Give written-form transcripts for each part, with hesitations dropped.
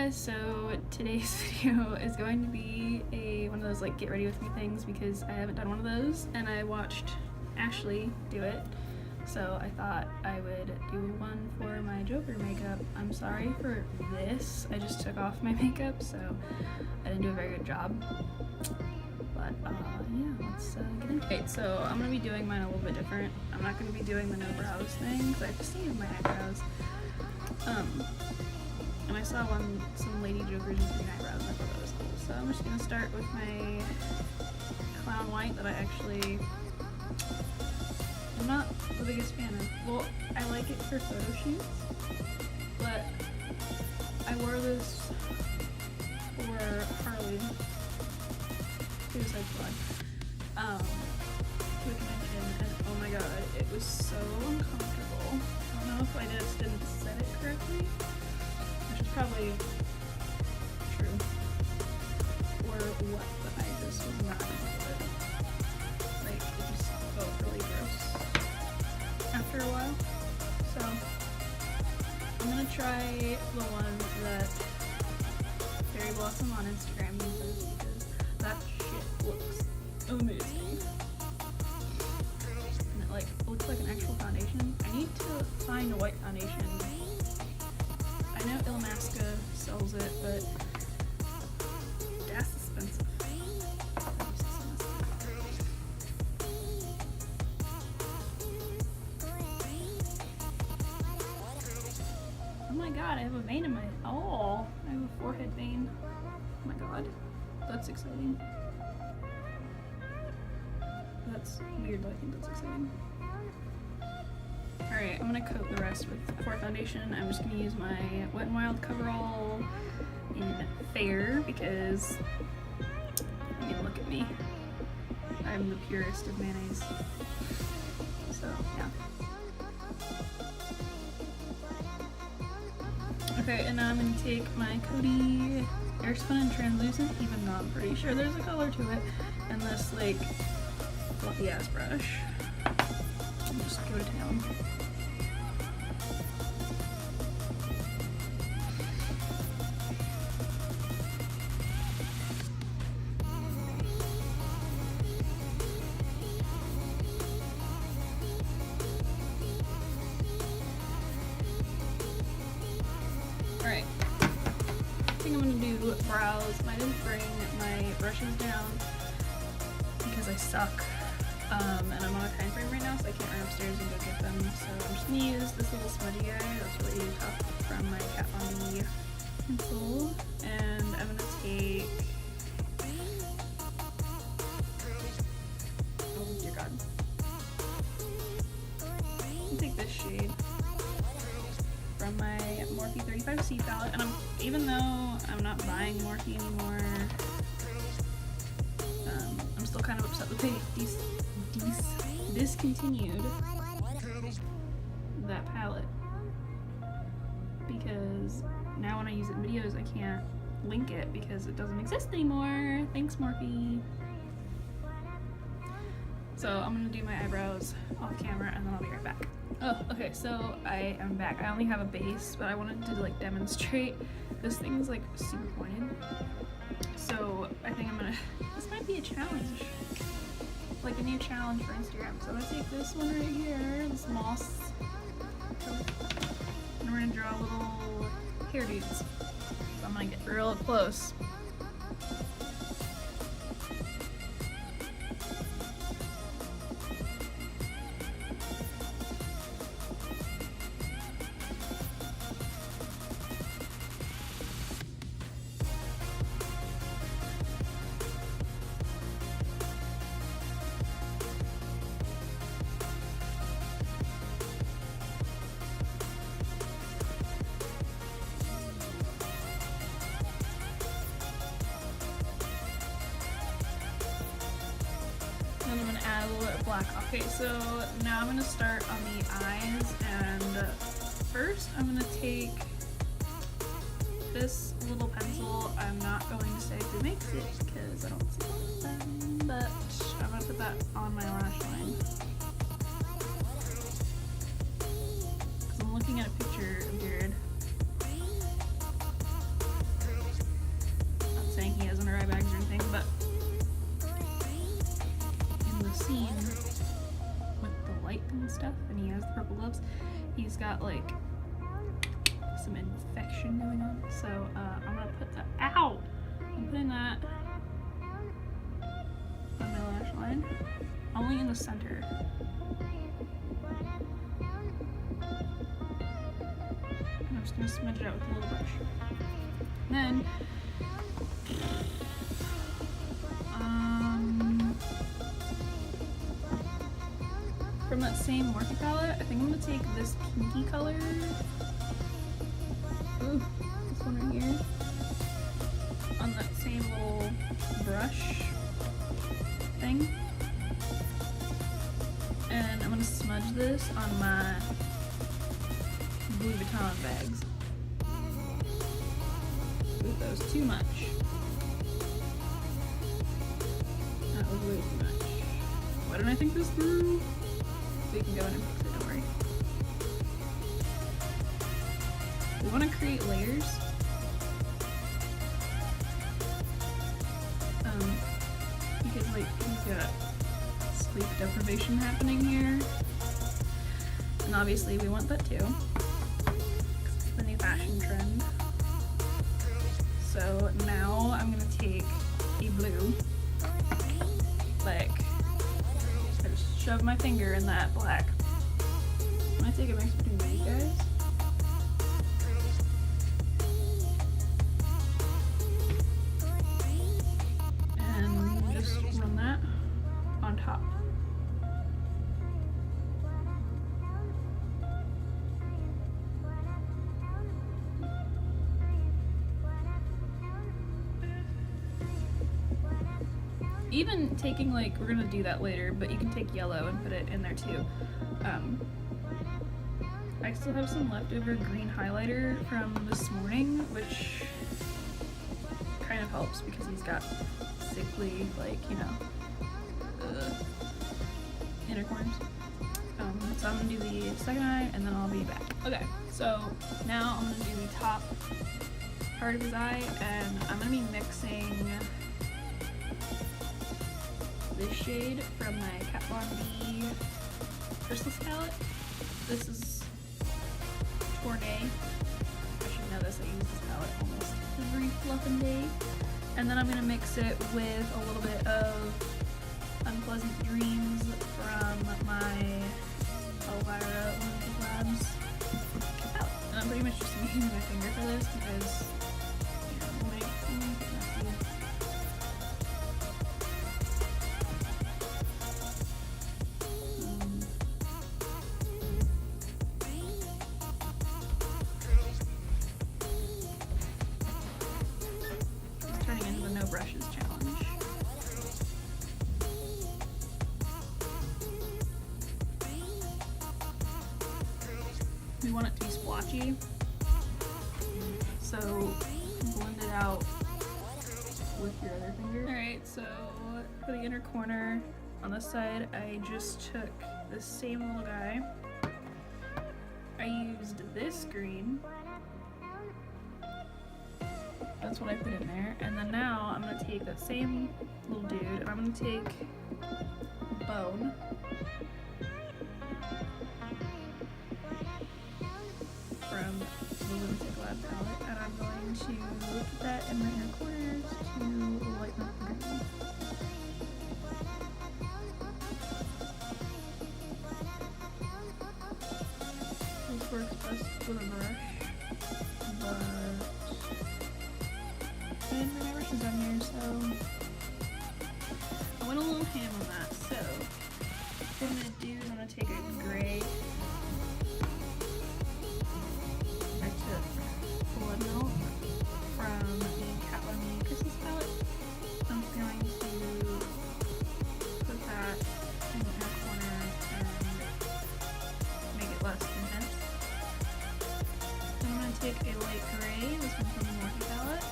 guys, so today's video is going to be one of those like get ready with me things because I haven't done one of those and I watched Ashley do it, so I thought I would do one for my Joker makeup. I'm sorry for this, I just took off my makeup, so I didn't do a very good job, but yeah, let's get into it. Okay, so I'm going to be doing mine a little bit different. I'm not going to be doing the no brows thing because I have to save my eyebrows. And I saw some lady jokers with green eyebrows and I thought that was cool. So I'm just going to start with my clown white that I'm not the biggest fan of. Well, I like it for photo shoots, but I wore this for Harley Suicide Squad to a convention, and oh my god, it was so uncomfortable. I don't know if I just didn't set it correctly, which is probably true, or what, but I just was not into it. Like, it just felt really gross after a while. So, I'm gonna try the one that Fairy Blossom on Instagram uses because that shit looks amazing. And it like looks like an actual foundation. I need to find a white foundation. I know lmfao sells it, but that's expensive. Oh my god, I have a vein in my, I have a forehead vein. Oh my god, that's exciting. That's weird, but I think that's exciting. Alright, I'm gonna coat the rest with Pore Foundation. I'm just gonna use my Wet n Wild coverall in Fair because, I mean, look at me. I'm the purest of mayonnaise. So, yeah. Okay, and now I'm gonna take my Coty Airspun and Translucent, even though I'm pretty sure there's a color to it, and this, like, fluffy ass brush. And just go to town. Alright, I think I'm going to do brows. I didn't bring my brushes down because I suck, and I'm on a time frame right now, so I can't run upstairs and go get them. So I'm just going to use this little smudgy guy that's really tough from my Kat Von D pencil, and I'm going to take, oh dear god, I'm going to take this shade from my Morphe 35C palette, and even though I'm not buying Morphe anymore, I'm still kind of upset that they discontinued that palette, because now when I use it in videos I can't link it because it doesn't exist anymore. Thanks, Morphe. So I'm gonna do my eyebrows off camera and then I'll be right back. Oh, okay, so I am back. I only have a base, but I wanted to like demonstrate. This thing's like super pointed. So I think this might be a challenge. Like a new challenge for Instagram. So I'm gonna take this one right here, this moss, and we're gonna draw little hairdos. So I'm gonna get real close. And I'm gonna add a little bit of black. Okay, so now I'm gonna start on the eyes, and first I'm gonna take this little pencil. I'm not going to say who makes it because I don't see them, but I'm gonna put that on my lash line. Because I'm looking at a picture of Jared. purple lips. He's got like some infection going on. So I'm gonna put that, ow! I'm putting that on my lash line, only in the center. I'm just gonna smudge it out with a little brush. And then from that same Morphe palette, I think I'm gonna take this pinky color. Ooh, this one right here. On that same little brush thing. And I'm gonna smudge this on my Louis Vuitton bags. Ooh, that was too much. That was way too much. Why didn't I think this through? So you can go in and fix it, don't worry. We want to create layers. Because like he's got sleep deprivation happening here. And obviously we want that too. Because it's the new fashion trend. So now I'm going to take a blue. Like, I just shove my finger in that black. I'm going to take a mix between these guys. And just run that on top. Even taking, like, we're gonna do that later, but you can take yellow and put it in there too. I still have some leftover green highlighter from this morning, which kind of helps because he's got sickly, like, you know, inner corners. So I'm gonna do the second eye and then I'll be back. Okay, so now I'm gonna do the top part of his eye, and I'm gonna be mixing this shade from my Kat Von D Chrysalis palette. This is Tarte. I should know this, I use this palette almost every fluffin' day. And then I'm gonna mix it with a little bit of Unpleasant Dreams from my Elvira LunatiCK palette. And I'm pretty much just using my finger for this because, you know, it's turning into the no brushes challenge. We want it to be splotchy, so blend it out with your other finger. Alright, so for the inner corner on this side, I just took the same little guy. I used this green. That's what I put in there. And then now I'm going to take that same little dude and I'm going to take Bone. From the LunatiCK Lab palette, and I'm going to put that in my inner corners to lighten up the green. This works best with a brush, but I didn't bring my brushes on here, so I went a little ham on that. So what I'm going to do is I'm going to take a gray. Blood milk from the Kat Von D Christmas palette. I'm going to put that in the inner corner and make it less intense. I'm going to take a light gray, this one from the Morphe palette,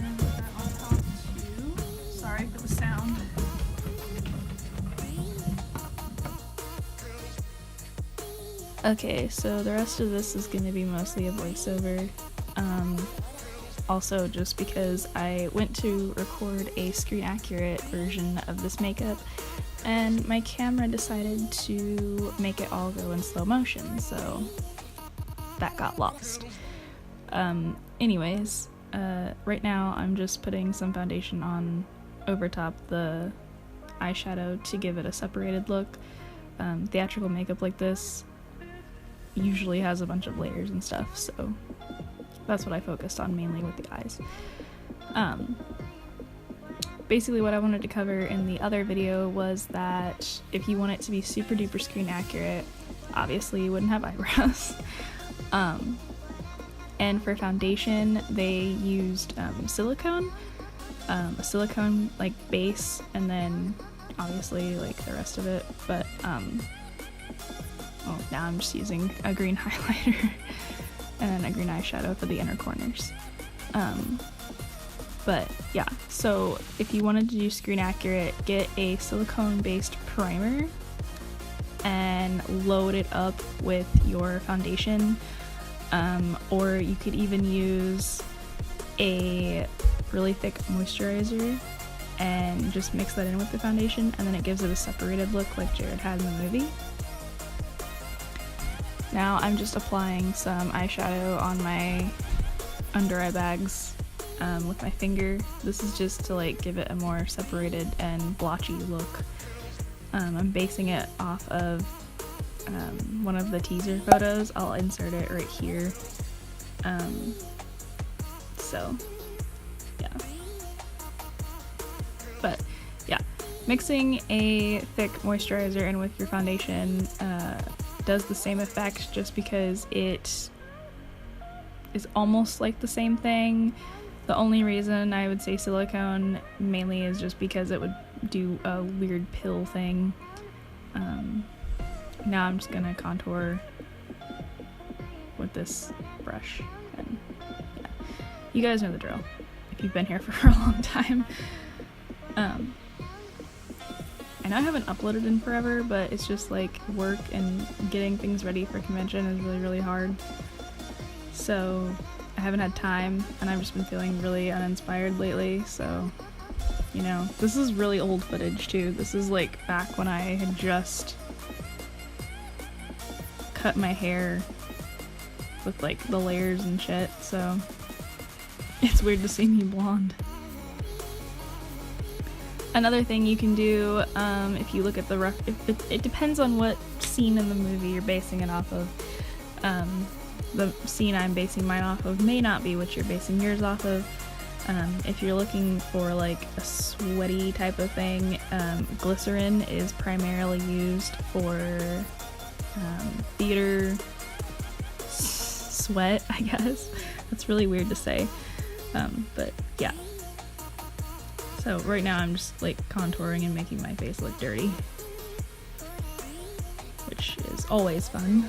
and put that on top too. Sorry for the sound. Okay, so the rest of this is going to be mostly a voiceover, also just because I went to record a screen accurate version of this makeup and my camera decided to make it all go in slow motion, so that got lost. Anyways, right now I'm just putting some foundation on over top the eyeshadow to give it a separated look. Theatrical makeup like this usually has a bunch of layers and stuff, so that's what I focused on mainly with the eyes. Basically what I wanted to cover in the other video was that if you want it to be super duper screen accurate, obviously you wouldn't have eyebrows. And for foundation they used silicone, a silicone like base, and then obviously like the rest of it, but oh, now I'm just using a green highlighter and a green eyeshadow for the inner corners. But yeah, so if you wanted to do screen accurate, get a silicone based primer and load it up with your foundation, or you could even use a really thick moisturizer and just mix that in with the foundation, and then it gives it a separated look like Jared had in the movie. Now I'm just applying some eyeshadow on my under eye bags with my finger. This is just to like give it a more separated and blotchy look. I'm basing it off of one of the teaser photos. I'll insert it right here. So yeah. But yeah, mixing a thick moisturizer in with your foundation does the same effect, just because it is almost like the same thing. The only reason I would say silicone mainly is just because it would do a weird pill thing. Now I'm just gonna contour with this brush, and yeah. You guys know the drill if you've been here for a long time. I know I haven't uploaded in forever, but it's just like work and getting things ready for convention is really, really hard. So I haven't had time, and I've just been feeling really uninspired lately, so, you know, this is really old footage too. This is like back when I had just cut my hair with like the layers and shit, so it's weird to see me blonde. Another thing you can do, if you look at the rough, it depends on what scene in the movie you're basing it off of. The scene I'm basing mine off of may not be what you're basing yours off of. If you're looking for like a sweaty type of thing, glycerin is primarily used for theater sweat, I guess. That's really weird to say, but yeah. So right now I'm just like contouring and making my face look dirty, which is always fun.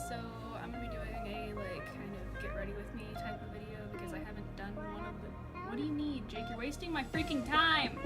So I'm gonna be doing a like kind of get ready with me type of video because I haven't done one of the. What do you need, Jake? You're wasting my freaking time.